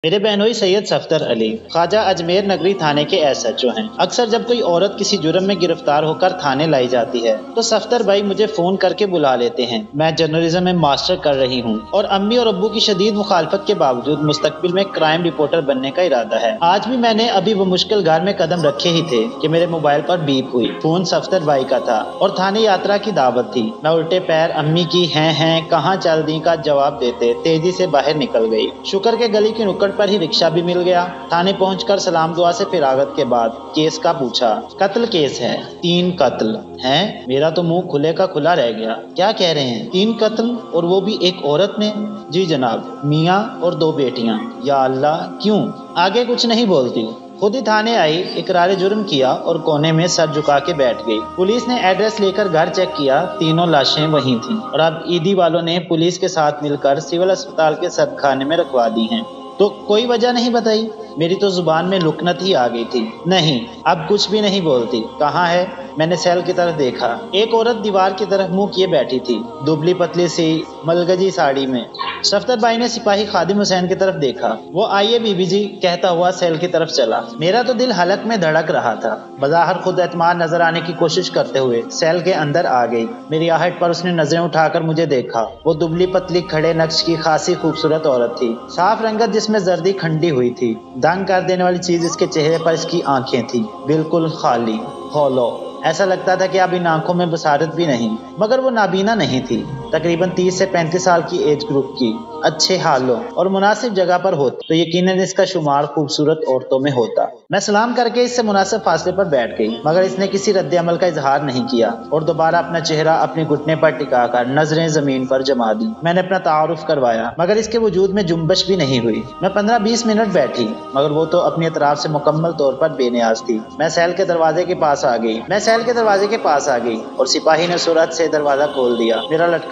मेरे बहनोई सैयद सफदर अली ख्वाजा अजमेर नगरी थाने के SHO हैं। अक्सर जब कोई औरत किसी जुर्म में गिरफ्तार होकर थाने लाई जाती है तो सफदर भाई मुझे फोन करके बुला लेते हैं। मैं जर्नलिज्म में मास्टर कर रही हूँ और अम्मी और अब्बू की शदीद मुखालफत के बावजूद मुस्तकबिल में क्राइम रिपोर्टर बनने का इरादा है। आज भी मैंने अभी वो मुश्किल घर में कदम रखे ही थे कि मेरे मोबाइल पर बीप हुई। फोन सफदर भाई का था और थाने यात्रा की दावत थी। मैं उल्टे पैर अम्मी की हैं कहाँ चल दी का जवाब देते तेजी से बाहर निकल गई। शुक्र के गली की नुक्कड़ पर ही रिक्शा भी मिल गया। थाने पहुंचकर सलाम दुआ से फिरागत के बाद केस का पूछा। कत्ल केस है, 3 कत्ल हैं। मेरा तो मुंह खुले का खुला रह गया। क्या कह रहे हैं, 3 कत्ल और वो भी एक औरत ने? जी जनाब, मियाँ और 2 बेटियां। या अल्लाह, क्यों? आगे कुछ नहीं बोलती। खुद ही थाने आई, इकरार जुर्म किया और कोने में सर झुका के बैठ गई। पुलिस ने एड्रेस लेकर घर चेक किया, तीनों लाशें वहीं थीं और अब ईदी वालों ने पुलिस के साथ मिलकर सिविल अस्पताल के सदखाने में रखवा दी हैं। तो कोई वजह नहीं बताई? मेरी तो जुबान में लुकनत ही आ गई थी। नहीं, अब कुछ भी नहीं बोलती। कहाँ है? मैंने सेल की तरफ देखा। एक औरत दीवार की तरफ मुंह किए बैठी थी, दुबली पतली सी मलगजी साड़ी में। सफदर भाई ने सिपाही खादिम हुसैन की तरफ देखा। वो आइए बीबी जी कहता हुआ सेल की तरफ चला। मेरा तो दिल हलक में धड़क रहा था। बज़ाहिर खुद एतमाद नजर आने की कोशिश करते हुए सेल के अंदर आ गई। मेरी आहट पर उसने नजरें उठाकर मुझे देखा। वो दुबली पतली खड़े नक्श की खासी खूबसूरत औरत थी। साफ रंगत जिसमें जर्दी खंडी हुई थी। दंग कर देने वाली चीज इसके चेहरे पर इसकी आंखें थी, बिल्कुल खाली, हॉलो। ऐसा लगता था कि अब इन आंखों में बसारत भी नहीं। मगर वो नाबीना नहीं थी। तकरीबन 30 से 35 साल की एज ग्रुप की, अच्छे हालों और मुनासिब जगह पर होती तो यकीनन इसका शुमार खूबसूरत औरतों में होता। मैं सलाम करके इससे मुनासिब फासले पर बैठ गई, मगर इसने किसी रद्द अमल का इजहार नहीं किया और दोबारा अपना चेहरा अपने घुटने पर टिकाकर नजरें जमीन पर जमा दी। मैंने अपना तारुफ करवाया, मगर इसके वजूद में जुम्बश भी नहीं हुई। मैं 15-20 मिनट बैठी, मगर वो तो अपनी अतराफ से मुकम्मल तौर पर बेनियाज थी। मैं सेल के दरवाजे के पास आ गई और सिपाही ने सूरत से दरवाजा खोल दिया।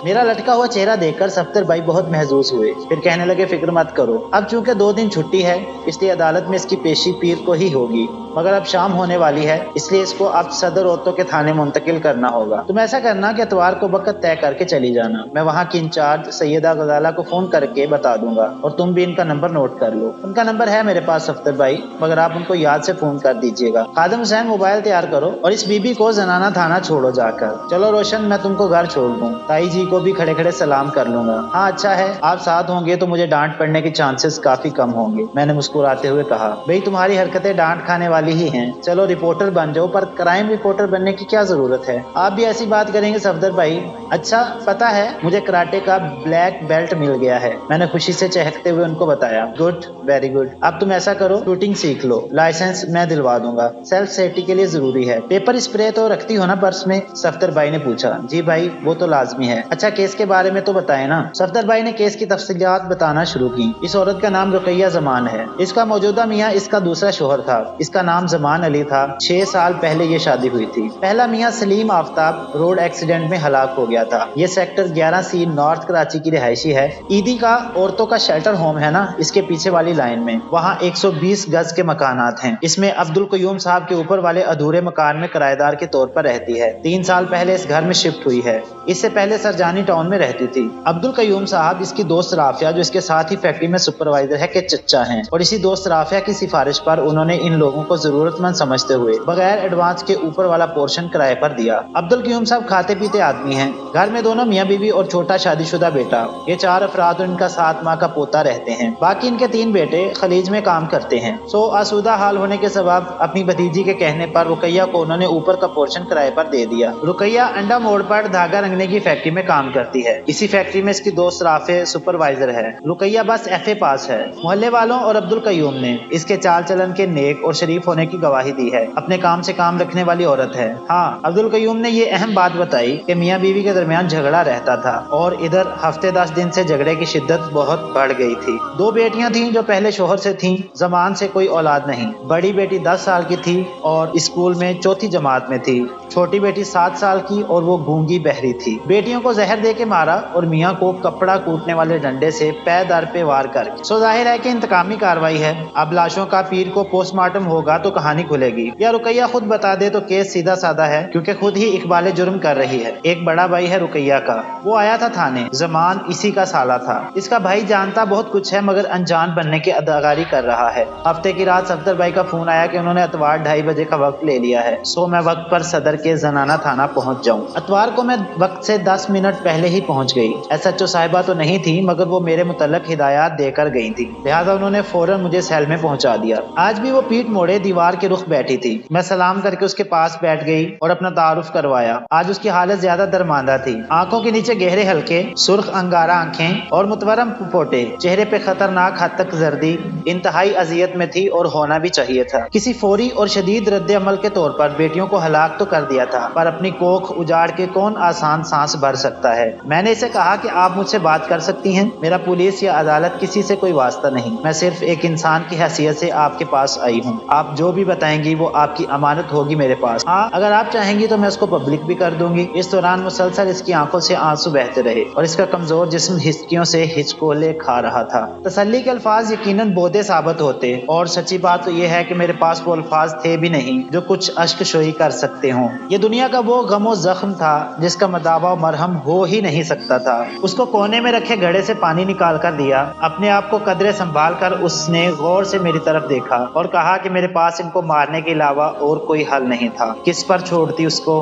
मेरा लटका हुआ चेहरा देखकर सफदर भाई बहुत महजूस हुए। फिर कहने लगे, फिक्र मत करो, अब चूंकि 2 दिन छुट्टी है इसलिए अदालत में इसकी पेशी पीर को ही होगी, मगर अब शाम होने वाली है इसलिए इसको अब सदर औरतों के थाने मुंतकिल करना होगा। तुम ऐसा करना कि इतवार को वक्त तय करके चली जाना। मैं वहाँ की इंचार्ज सैयदा गजाला को फोन करके बता दूंगा और तुम भी इनका नंबर नोट कर लो। उनका नंबर है मेरे पास सफदर भाई, मगर आप उनको याद से फोन कर दीजिएगा। खादिम हुसैन, मोबाइल तैयार करो और इस बीबी को जनाना थाना छोड़ो जाकर। चलो रोशन, मैं तुमको घर छोड़ दूं। ताई जी को भी खड़े खड़े सलाम कर लूंगा। हाँ अच्छा है, आप साथ होंगे तो मुझे डांट पड़ने के चांसेस काफी कम होंगे। मैंने मुस्कुराते हुए कहा, भाई तुम्हारी हरकतें डांट खाने वाली ही हैं। चलो रिपोर्टर बन जाओ, पर क्राइम रिपोर्टर बनने की क्या जरूरत है? आप भी ऐसी बात करेंगे सफदर भाई? अच्छा, पता है मुझे कराटे का ब्लैक बेल्ट मिल गया है। मैंने खुशी से चहकते हुए उनको बताया। Good, very good. अब तुम ऐसा करो, शूटिंग सीख लो, लाइसेंस मैं दिलवा दूंगा। सेल्फ सेफ्टी के लिए जरूरी है। पेपर स्प्रे तो रखती हो ना पर्स में? सफदर भाई ने पूछा। जी भाई, वो तो लाजमी है। अच्छा, केस के बारे में तो बताए ना। सफदर भाई ने केस की तफसीलात बताना शुरू की। इस औरत का नाम रुकैया जमान है। इसका मौजूदा मियाँ इसका दूसरा शोहर था। इसका नाम जमान अली था। 6 साल पहले ये शादी हुई थी। पहला मियाँ सलीम आफ्ताब रोड एक्सीडेंट में हलाक हो गया था। ये सेक्टर 11C नॉर्थ कराची की रिहायशी है। ईदी का औरतों का शेल्टर होम है ना, इसके पीछे वाली लाइन में। वहाँ 120 गज के मकानात हैं। इसमें अब्दुल कयूम साहब के ऊपर वाले अधूरे मकान में किराएदार के तौर पर रहती है। 3 साल पहले इस घर में शिफ्ट हुई है। इससे पहले सरजानी टाउन में रहती थी। अब्दुल कयूम साहब इसकी दोस्त राफिया, जो इसके साथ ही फैक्ट्री में सुपरवाइजर है, के चच्चा हैं और इसी दोस्त राफिया की सिफारिश पर उन्होंने इन लोगों को जरूरतमंद समझते हुए बगैर एडवांस के ऊपर वाला पोर्शन किराए पर दिया। अब्दुल कयूम साहब खाते पीते आदमी हैं। घर में दोनों मियाँ बीवी और छोटा शादीशुदा बेटा, ये 4 अफराद और इनका 7 माह का पोता रहते हैं। बाकी इनके 3 बेटे खलीज में काम करते हैं। सो आसूदा हाल होने के सबब अपनी भतीजी के कहने पर रुकैया को उन्होंने ऊपर का पोर्शन किराए पर दे दिया। रुकैया अंडा मोड़ पर धागा रंगने की फैक्ट्री में काम करती है। इसी फैक्ट्री में इसकी दोस्त राफे सुपरवाइजर है। रुकैया बस FA पास है। मोहल्ले वालों और अब्दुल कयूम ने इसके चाल चलन के नेक और शरीफ होने की गवाही दी है। अपने काम से काम रखने वाली औरत है। हाँ, अब्दुल कयूम ने ये अहम बात बताई कि मियाँ बीवी के दरमियान झगड़ा रहता था और इधर हफ्ते 10 दिन से झगड़े की शिद्दत बहुत बढ़ गई थी। 2 बेटियां थीं जो पहले शोहर से थीं। जमान से कोई औलाद नहीं। बड़ी बेटी 10 साल की थी और स्कूल में 4थी जमात में थी। छोटी बेटी 7 साल की और वो गूंगी बहरी थी। बेटियों को जहर दे के मारा और मियाँ को कपड़ा कूटने वाले डंडे से पैर दर पे वार करके। सो जाहिर है कि इंतकामी कार्रवाई है। अब लाशों का पीर को पोस्टमार्टम होगा तो कहानी खुलेगी, या रुकैया खुद बता दे तो केस सीधा साधा है, क्योंकि खुद ही इकबाल जुर्म कर रही है। एक बड़ा भाई है रुकैया का, वो आया था थाने, जमान इसी का साला था। इसका भाई जानता बहुत कुछ है मगर अनजान बनने की अदाकारी कर रहा है। हफ्ते की रात सफदर भाई का फोन आया कि उन्होंने अतवार 2:30 बजे का वक्त ले लिया है, सो मैं वक्त पर सदर के जनाना थाना पहुंच जाऊं। अतवार को मैं वक्त से 10 मिनट पहले ही पहुंच गई। SHO साहिबा तो नहीं थी मगर वो मेरे मुतल्लक हिदायत देकर गई थी, लिहाजा उन्होंने फौरन मुझे सेल में पहुंचा दिया। आज भी वो पीठ मोड़े दीवार के रुख बैठी थी। मैं सलाम करके उसके पास बैठ गई और अपना तारुफ करवाया। आज उसकी हालत ज्यादा दरमांदा थी। आंखों के नीचे गहरे हल्के सुर्ख अंगारा आंखें और मुतवरम पोटे, चेहरे पे खतरनाक हद तक जर्दी इंतहाई अजियत में थी और होना भी चाहिए था। किसी फौरी और शदीद रद्द अमल के तौर पर बेटियों को हलाक तो कर दिया था, पर अपनी कोख उजाड़ के कौन आसान सांस भर सकता है। मैंने इसे कहा कि आप मुझसे बात कर सकती हैं, मेरा पुलिस या अदालत किसी से कोई वास्ता नहीं, मैं सिर्फ एक इंसान की हैसियत से आपके पास आई हूँ। आप जो भी बताएंगी वो आपकी अमानत होगी मेरे पास। हाँ, अगर आप चाहेंगी तो मैं उसको पब्लिक भी कर दूंगी। इस दौरान मुसलसल इसकी आंखों से आंसू बहते रहे और इसका कमजोर जिस्म हिचकियों से हिचकोले खा रहा था। तसल्ली के अल्फाज यकीनन बोधे साबित होते, और सच्ची बात तो यह है कि मेरे पास वो अल्फाज थे भी नहीं जो कुछ अश्क शोई कर सकते हों। ये दुनिया का वो गमो जख्म था जिसका मदावा मरहम हो ही नहीं सकता था। उसको कोने में रखे घड़े से पानी निकाल कर दिया। अपने आप को कदरे संभाल कर उसने गौर से मेरी तरफ देखा और कहा कि मेरे पास इनको मारने के अलावा और कोई हल नहीं था। किस पर छोड़ती उसको?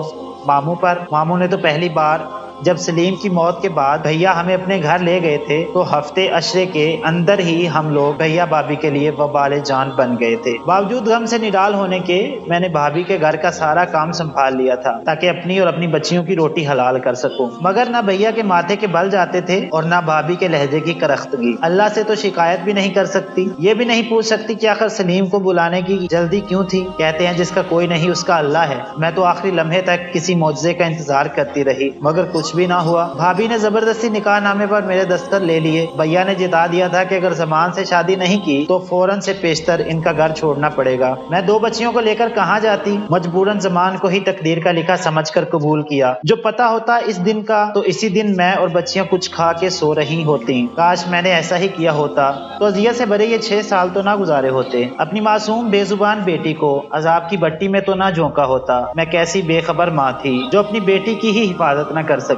मामू पर। मामू ने तो पहली बार जब सलीम की मौत के बाद भैया हमें अपने घर ले गए थे तो हफ्ते अशरे के अंदर ही हम लोग भैया भाभी के लिए वबाले जान बन गए थे। बावजूद गम से निडाल होने के मैंने भाभी के घर का सारा काम संभाल लिया था ताकि अपनी और अपनी बच्चियों की रोटी हलाल कर सकूं। मगर ना भैया के माथे के बल जाते थे और ना भाभी के लहजे की करख्तगी। अल्लाह से तो शिकायत भी नहीं कर सकती, ये भी नहीं पूछ सकती कि आखिर सलीम को बुलाने की जल्दी क्यों थी। कहते हैं जिसका कोई नहीं उसका अल्लाह है। मैं तो आखिरी लम्हे तक किसी मौजज़े का इंतजार करती रही मगर कुछ भी ना हुआ। भाभी ने जबरदस्ती निकाह नामे पर मेरे दस्तखत ले लिए। भैया ने जिता दिया था कि अगर जमान से शादी नहीं की तो फौरन से पेशतर इनका घर छोड़ना पड़ेगा। मैं 2 बच्चियों को लेकर कहाँ जाती? मजबूरन जमान को ही तकदीर का लिखा समझकर कबूल किया। जो पता होता इस दिन का तो इसी दिन मैं और बच्चियां कुछ खा के सो रही होती। काश मैंने ऐसा ही किया होता तो अजियत से भरे ये 6 साल तो ना गुजारे होते। अपनी मासूम बेजुबान बेटी को अजाब की भट्टी में तो ना झोंका होता। मैं कैसी बेखबर माँ थी जो अपनी बेटी की ही हिफाजत न कर सकी।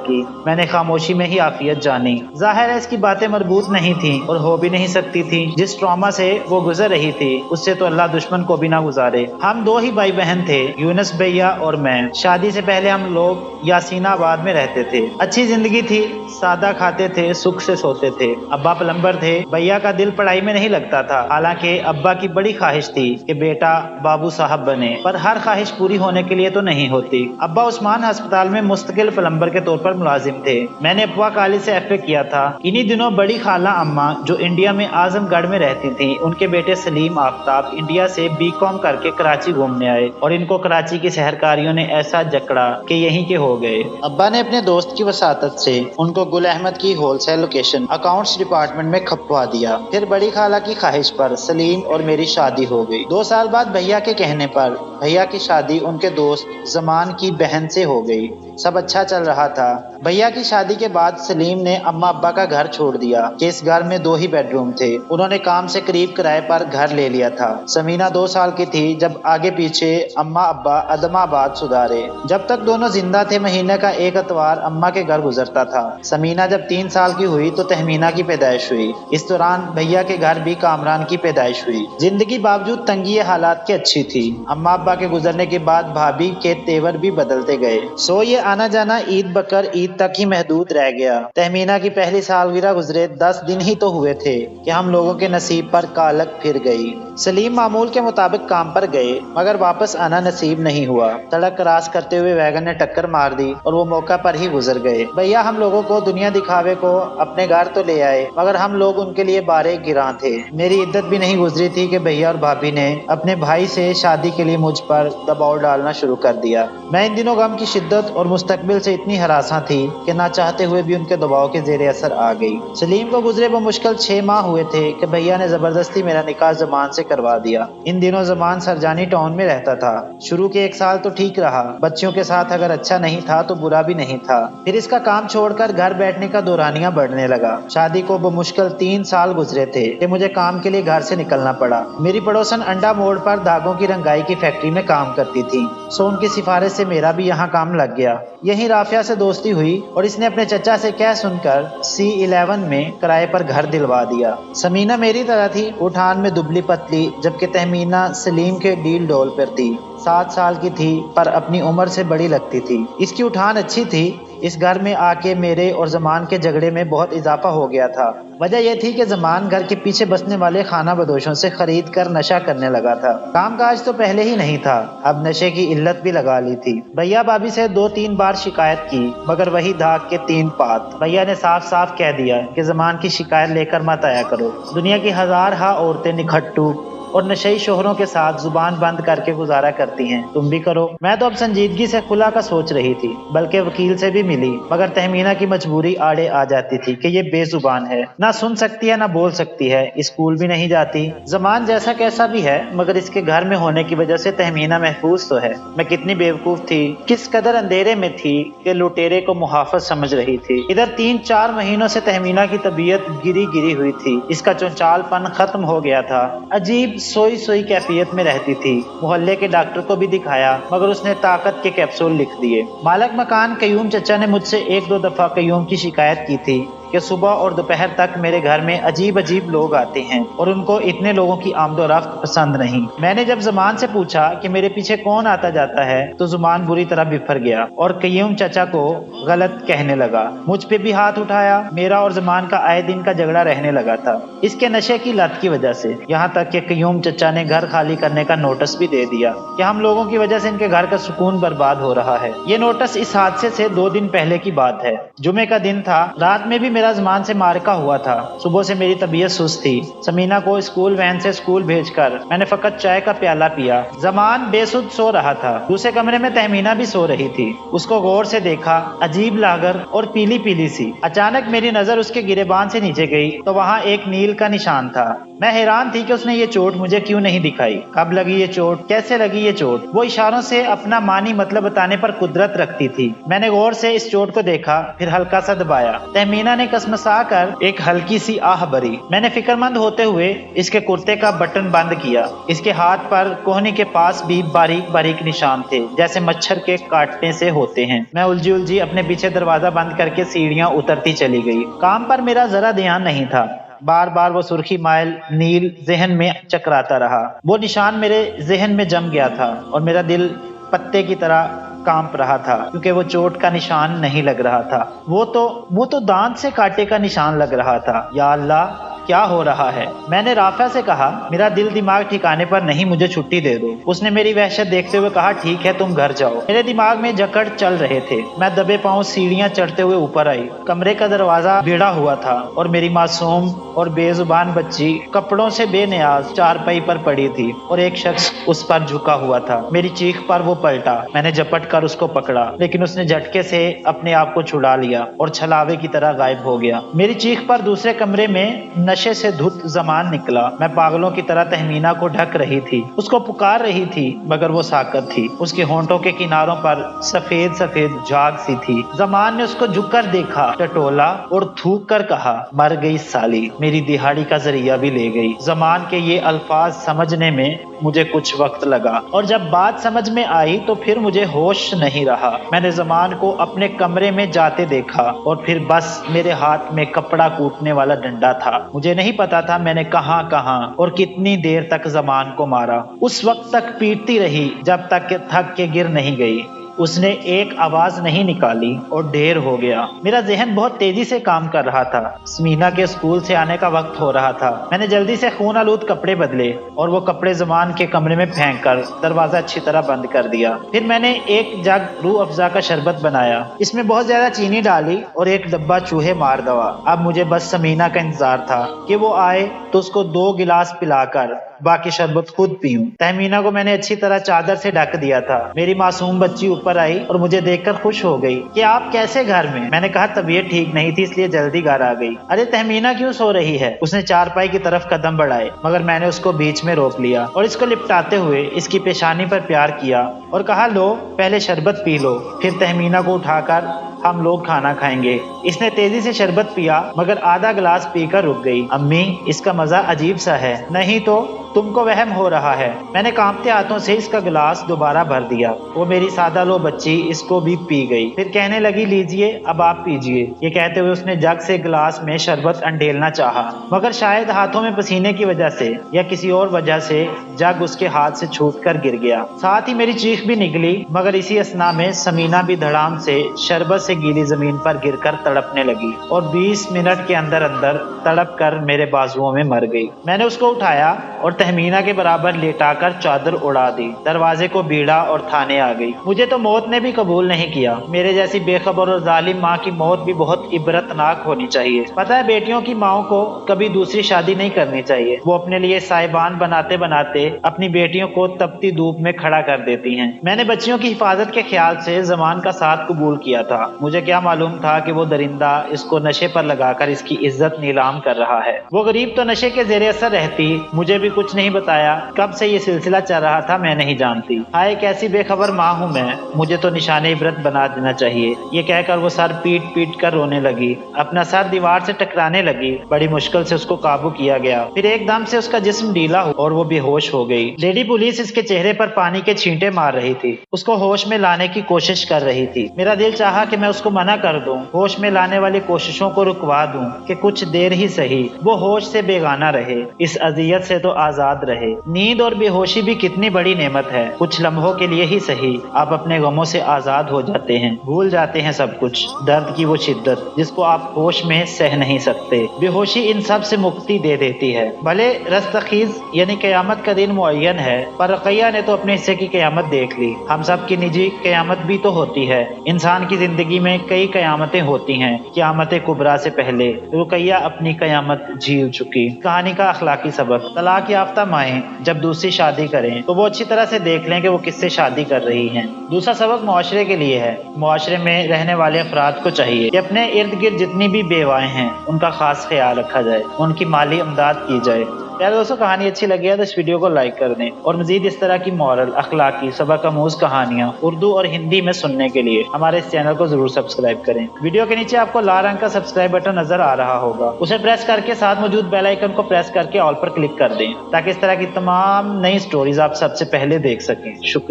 मैंने खामोशी में ही आफियत जानी। जाहिर है इसकी बातें मरबूत नहीं थी और हो भी नहीं सकती थी। जिस ट्रॉमा से वो गुजर रही थी उससे तो अल्लाह दुश्मन को भी ना गुजारे। हम 2 ही भाई बहन थे, यूनुस भैया और मैं। शादी से पहले हम लोग यासीनाबाद में रहते थे। अच्छी जिंदगी थी, सादा खाते थे, सुख से सोते थे। अब्बा प्लम्बर थे। भैया का दिल पढ़ाई में नहीं लगता था, हालांकि अब्बा की बड़ी ख्वाहिश थी कि बेटा बाबू साहब बने, पर हर ख्वाहिश पूरी होने के लिए तो नहीं होती। अब्बा उस्मान अस्पताल में मुस्तकिल प्लम्बर के तौर पर मुलाजिम थे। मैंने अफवा कॉलेज से FA किया था। इन्हीं दिनों बड़ी खाला अम्मा जो इंडिया में आजमगढ़ में रहती थी, उनके बेटे सलीम आफ्ताब इंडिया से BCom करके कराची घूमने आए और इनको कराची की शहरकारियों ने ऐसा जकड़ा कि यहीं के हो गए। अब्बा ने अपने दोस्त की वसातत से उनको गुल अहमद की होलसेल लोकेशन अकाउंट्स डिपार्टमेंट में खपवा दिया। फिर बड़ी खाला की ख्वाहिश पर सलीम और मेरी शादी हो गई। 2 साल बाद भैया के कहने पर भैया की शादी उनके दोस्त जमान की बहन से हो गई। सब अच्छा चल रहा था। भैया की शादी के बाद सलीम ने अम्मा अब्बा का घर छोड़ दिया कि इस घर में 2 ही बेडरूम थे। उन्होंने काम से करीब किराए पर घर ले लिया था। समीना 2 साल की थी जब आगे पीछे अम्मा अब्बा अदमाबाद सुधारे। जब तक दोनों जिंदा थे महीने का एक अतवार अम्मा के घर गुजरता था। समीना जब 3 साल की हुई तो तहमीना की पैदाइश हुई। इस दौरान भैया के घर भी कामरान की पैदाइश हुई। जिंदगी बावजूद तंगी हालात की अच्छी थी। अम्मा अब्बा के गुजरने के बाद भाभी के तेवर भी बदलते गए। सो ये आना जाना ईद बकर ईद तक ही महदूद रह गया। तहमीना की पहली सालगिरह गुजरे 10 दिन ही तो हुए थे कि हम लोगों के नसीब पर कालक फिर गई। सलीम मामूल के मुताबिक काम पर गए मगर वापस आना नसीब नहीं हुआ। सड़क क्रॉस करते हुए वैगन ने टक्कर मार दी और वो मौका पर ही गुजर गए। भैया हम लोगों को दुनिया दिखावे को अपने घर तो ले आए मगर हम लोग उनके लिए बारे गिरा थे। मेरी इद्दत भी नहीं गुजरी थी कि भैया और भाभी ने अपने भाई से शादी के लिए मुझ पर दबाव डालना शुरू कर दिया। मैं इन दिनों गम की शिद्दत और मुस्तकबिल से इतनी हरासा थी कि ना चाहते हुए भी उनके दबाव के जेर असर आ गई। सलीम को गुजरे बमुश्किल 6 माह हुए थे कि भैया ने जबरदस्ती मेरा निकाह जमान से करवा दिया। इन दिनों जमान सरजानी टाउन में रहता था। शुरू के 1 साल तो ठीक रहा, बच्चियों के साथ अगर अच्छा नहीं था तो बुरा भी नहीं था। फिर इसका काम छोड़कर घर گھر بیٹھنے کا دورانیہ بڑھنے لگا۔ شادی کو بمشکل 3 سال گزرے تھے کہ مجھے کام کے لیے گھر سے نکلنا پڑا۔ میری پڑوسن انڈا موڑ پر دھاگوں کی رنگائی کی فیکٹری میں کام کرتی تھی، سو ان کی سفارش سے میرا بھی یہاں کام لگ گیا۔ یہی رافعہ سے دوستی ہوئی اور اس نے اپنے چچا سے کہہ سن کر C11 میں کرائے پر گھر دلوا دیا۔ سمینہ میری طرح تھی، اٹھان میں دبلی پتلی، جبکہ تہمینہ سلیم کے ڈیل ڈول پر تھی۔ 7 سال کی تھی پر اپنی عمر سے بڑی لگتی تھی۔ اس کی اٹھان اچھی تھی۔ اس گھر میں آ کے میرے اور زمان کے جھگڑے میں بہت اضافہ ہو گیا تھا۔ وجہ یہ تھی کہ زمان گھر کے پیچھے بسنے والے خانہ بدوشوں سے خرید کر نشہ کرنے لگا تھا۔ کام کاج تو پہلے ہی نہیں تھا، اب نشے کی علت بھی لگا لی تھی۔ بھیا بھابھی سے 2-3 بار شکایت کی مگر وہی دھاگ کے 3 پات۔ بھیا نے صاف صاف کہہ دیا کہ زمان کی شکایت لے کر مت آیا کرو، دنیا کی ہزارہا عورتیں نکھٹو اور نشئی شوہروں کے ساتھ زبان بند کر کے گزارا کرتی ہیں، تم بھی کرو۔ میں تو اب سنجیدگی سے خلا کا سوچ رہی تھی، بلکہ وکیل سے بھی ملی، مگر تہمینہ کی مجبوری آڑے آ جاتی تھی کہ یہ بے زبان ہے، نہ سن سکتی ہے نہ بول سکتی ہے، اسکول بھی نہیں جاتی۔ زمان جیسا کیسا بھی ہے مگر اس کے گھر میں ہونے کی وجہ سے تہمینہ محفوظ تو ہے۔ میں کتنی بیوقوف تھی، کس قدر اندھیرے میں تھی کہ لٹیرے کو محافظ سمجھ رہی تھی۔ ادھر 3-4 مہینوں سے تہمینہ کی طبیعت گری ہوئی تھی، اس کا چنچال پن ختم ہو گیا تھا، عجیب سوئی کیفیت میں رہتی تھی۔ محلے کے ڈاکٹر کو بھی دکھایا مگر اس نے طاقت کے کیپسول لکھ دیے۔ مالک مکان قیوم چچا نے مجھ سے 1-2 دفعہ قیوم کی شکایت کی تھی کہ صبح اور دوپہر تک میرے گھر میں عجیب لوگ آتے ہیں اور ان کو اتنے لوگوں کی آمد و رفت پسند نہیں۔ میں نے جب زمان سے پوچھا کہ میرے پیچھے کون آتا جاتا ہے تو زمان بری طرح بفر گیا اور قیوم چچا کو غلط کہنے لگا، مجھ پہ بھی ہاتھ اٹھایا۔ میرا اور زمان کا آئے دن کا جھگڑا رہنے لگا تھا اس کے نشے کی لت کی وجہ سے، یہاں تک کہ قیوم چچا نے گھر خالی کرنے کا نوٹس بھی دے دیا کہ ہم لوگوں کی وجہ سے ان کے گھر کا سکون برباد ہو رہا ہے۔ یہ نوٹس اس حادثے سے 2 دن پہلے کی بات ہے۔ جمعے کا دن تھا، رات میں بھی میرا زمان سے معرکہ ہوا تھا۔ صبح سے میری طبیعت سست تھی۔ سمینہ کو اسکول وین سے اسکول بھیج کر میں نے فقط چائے کا پیالہ پیا۔ زمان بے سدھ سو رہا تھا۔ دوسرے کمرے میں تہمینہ بھی سو رہی تھی۔ اس کو غور سے دیکھا، عجیب لاغر اور پیلی سی۔ اچانک میری نظر اس کے گریبان سے نیچے گئی تو وہاں ایک نیل کا نشان تھا۔ میں حیران تھی کہ اس نے یہ چوٹ مجھے کیوں نہیں دکھائی، کب لگی یہ چوٹ، کیسے لگی یہ چوٹ۔ وہ اشاروں سے اپنا معنی مطلب بتانے پر قدرت رکھتی تھی۔ میں نے غور سے اس چوٹ کو دیکھا، پھر ہلکا سا دبایا۔ تہمینہ نے کسمسا کر ایک ہلکی سی آہ بھری۔ میں نے فکر مند ہوتے ہوئے اس کے کرتے کا بٹن بند کیا۔ اس کے ہاتھ پر کوہنی کے پاس بھی باریک نشان تھے جیسے مچھر کے کاٹنے سے ہوتے ہیں۔ میں الجھی اپنے پیچھے دروازہ بند کر کے سیڑھیاں اترتی چلی گئی۔ کام پر میرا ذرا دھیان نہیں تھا، بار وہ سرخی مائل نیل ذہن میں چکراتا رہا۔ وہ نشان میرے ذہن میں جم گیا تھا اور میرا دل پتے کی طرح کانپ رہا تھا کیونکہ وہ چوٹ کا نشان نہیں لگ رہا تھا، وہ تو دانت سے کاٹے کا نشان لگ رہا تھا۔ یا اللہ، کیا ہو رہا ہے؟ میں نے رافعہ سے کہا، میرا دل دماغ ٹھکانے پر نہیں، مجھے چھٹی دے دو۔ اس نے میری وحشت دیکھتے ہوئے کہا، ٹھیک ہے تم گھر جاؤ۔ میرے دماغ میں جکڑ چل رہے تھے۔ میں دبے پاؤں سیڑھیاں چڑھتے ہوئے اوپر آئی۔ کمرے کا دروازہ بھیڑا ہوا تھا اور میری معصوم اور بے زبان بچی کپڑوں سے بے نیاز چارپائی پر پڑی تھی اور ایک شخص اس پر جھکا ہوا تھا۔ میری چیخ پر وہ پلٹا۔ میں نے جھپٹ کر اس کو پکڑا لیکن اس نے جھٹکے سے اپنے آپ کو چھڑا لیا اور چھلاوے کی طرح غائب ہو گیا۔ میری چیخ پر دوسرے کمرے میں نشے سے دھت زمان نکلا۔ میں پاگلوں کی طرح تہمینہ کو ڈھک رہی تھی، اس کو پکار رہی تھی مگر وہ ساکت تھی۔ اس کے ہونٹوں کے کناروں پر سفید جھاگ سی تھی۔ زمان نے اس کو جھک کر دیکھا، ٹٹولا اور تھوک کر کہا، مر گئی سالی، میری دہاڑی کا ذریعہ بھی لے گئی۔ زمان کے یہ الفاظ سمجھنے میں مجھے کچھ وقت لگا اور جب بات سمجھ میں آئی تو پھر مجھے ہوش نہیں رہا۔ میں نے زمان کو اپنے کمرے میں جاتے دیکھا اور پھر بس میرے ہاتھ میں کپڑا کوٹنے والا ڈنڈا تھا۔ مجھے نہیں پتا تھا میں نے کہاں اور کتنی دیر تک زمان کو مارا۔ اس وقت تک پیٹتی رہی جب تک کہ تھک کے گر نہیں گئی۔ اس نے ایک آواز نہیں نکالی اور ڈھیر ہو گیا۔ میرا ذہن بہت تیزی سے کام کر رہا تھا۔ سمینہ کے اسکول سے آنے کا وقت ہو رہا تھا۔ میں نے جلدی سے خون آلود کپڑے بدلے اور وہ کپڑے زمان کے کمرے میں پھینک کر دروازہ اچھی طرح بند کر دیا۔ پھر میں نے ایک جگ روح افزا کا شربت بنایا، اس میں بہت زیادہ چینی ڈالی اور ایک ڈبہ چوہے مار دوا۔ اب مجھے بس سمینہ کا انتظار تھا کہ وہ آئے تو اس کو 2 گلاس پلا کر बाकी शरबत खुद पीऊं। तहमीना को मैंने अच्छी तरह चादर से ढक दिया था। मेरी मासूम बच्ची ऊपर आई और मुझे देखकर खुश हो गई कि आप कैसे घर में। मैंने कहा तबीयत ठीक नहीं थी इसलिए जल्दी घर आ गई। अरे तहमीना क्यों सो रही है? उसने चारपाई की तरफ कदम बढ़ाए मगर मैंने उसको बीच में रोक लिया और इसको लिपटाते हुए इसकी पेशानी पर प्यार किया और कहा लो पहले शरबत पी लो, फिर तहमीना को उठाकर हम लोग खाना खाएंगे। इसने तेजी से शरबत पिया मगर आधा गिलास पीकर रुक गई। अम्मी इसका मजा अजीब सा है। नहीं तो तुमको वहम हो रहा है। मैंने कांपते हाथों से इसका गिलास दोबारा भर दिया। वो मेरी सादा लो बच्ची इसको भी पी गई। फिर कहने लगी लीजिए अब आप पीजिए। ये कहते हुए उसने जग से गिलास में शरबत अंडेलना चाहा मगर शायद हाथों में पसीने की वजह से या किसी और वजह से जग उसके हाथ से छूटकर गिर गया। साथ ही मेरी चीख भी निकली मगर इसी असना में समीना भी धड़ाम से शरबत से गीली जमीन पर गिरकर तड़पने लगी और 20 मिनट के अंदर अंदर तड़प कर मेरे बाजुओं में मर गई। मैंने उसको उठाया और तहमीना के बराबर लेटाकर चादर उड़ा दी। दरवाजे को बीड़ा और थाने आ गई। मुझे तो मौत ने भी कबूल नहीं किया। मेरे जैसी बेखबर और जालिम माँ की मौत भी बहुत इबरतनाक होनी चाहिए। पता है बेटियों की माओ को कभी दूसरी शादी नहीं करनी चाहिए। वो अपने लिए साहिबान बनाते बनाते अपनी बेटियों को तपती धूप में खड़ा कर देती हैं। मैंने बच्चियों की हिफाजत के ख्याल से जमान का साथ कबूल किया था। मुझे क्या मालूम था कि वो दरिंदा इसको नशे पर लगाकर इसकी इज्जत नीलाम कर रहा है। वो गरीब तो नशे के जेरे असर रहती, मुझे भी कुछ नहीं बताया। कब से ये सिलसिला चल रहा था मैं नहीं जानती। हाय कैसी बेखबर माँ हूँ मैं, मुझे तो निशाने इबरत बना देना चाहिए। ये कहकर वो सर पीट पीट कर रोने लगी। अपना सर दीवार से टकराने लगी। बड़ी मुश्किल से उसको काबू किया गया। फिर एकदम से उसका जिस्म ढीला हुआ और वो बेहोश हो गई। लेडी पुलिस इसके चेहरे पर पानी के छींटे मार रही थी, उसको होश में लाने की कोशिश कर रही थी। मेरा दिल चाहा कि मैं उसको मना कर दूं, होश में लाने वाली कोशिशों को रुकवा दूं कि कुछ देर ही सही वो होश से बेगाना रहे, इस अजियत से तो आजाद रहे। नींद और बेहोशी भी कितनी बड़ी नेमत है। कुछ लम्हों के लिए ही सही आप अपने गमों से आजाद हो जाते हैं, भूल जाते हैं सब कुछ, दर्द की वो शिद्दत जिसको आप होश में सह नहीं सकते। बेहोशी इन सब से मुक्ति दे देती है। भले रस्तखीज यानी कयामत का दिन मुअय्यन है पर रक़ैया ने तो अपने हिस्से की कयामत देख ली। हम सब की निजी कयामत भी तो होती है। इंसान की जिंदगी में कई कयामतें होती हैं। क़यामत कुबरा से पहले रुक़ैया अपनी कयामत झील चुकी। कहानी का अखलाकी सबक, तलाक याफ्ता माएँ जब दूसरी शादी करें तो वो अच्छी तरह से देख लें कि वो किससे शादी कर रही हैं। दूसरा सबक मुआशरे के लिए है। मुआशरे में रहने वाले अफराद को चाहिए कि अपने इर्द गिर्द जितनी भी बेवाएं हैं उनका खास ख्याल रखा जाए, उनकी माली इमदाद की जाए। यार दोस्तों कहानी अच्छी लगी है तो इस वीडियो को लाइक कर दें और मजीद इस तरह की मॉरल अखलाकी सबक आमूज कहानियाँ उर्दू और हिंदी में सुनने के लिए हमारे इस चैनल को जरूर सब्सक्राइब करें। वीडियो के नीचे आपको लाल रंग का सब्सक्राइब बटन नजर आ रहा होगा, उसे प्रेस करके साथ मौजूद बेल आइकन को प्रेस करके ऑल पर क्लिक कर दें ताकि इस तरह की तमाम नई स्टोरीज आप सबसे पहले देख सकें। शुक्रिया।